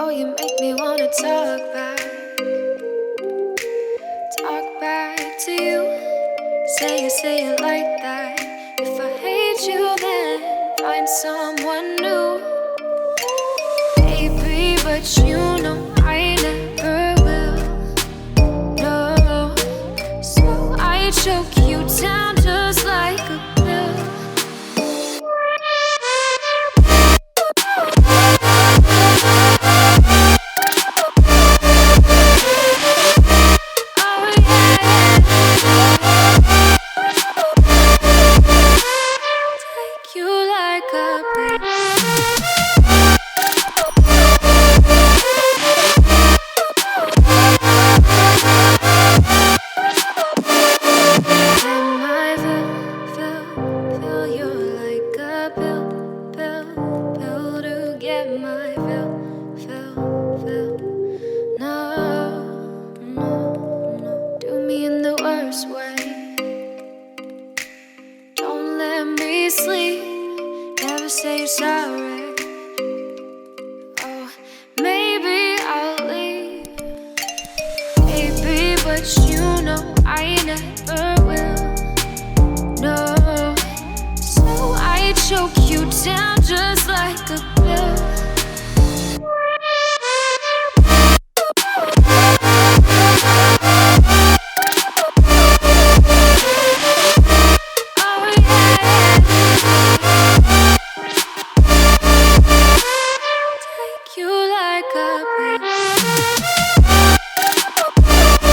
Oh, you make me wanna talk back to you. Say it like that. If I hate you, then find someone new. Baby, but you know I never will. No, so I choke you down just like a pill. You like a pill.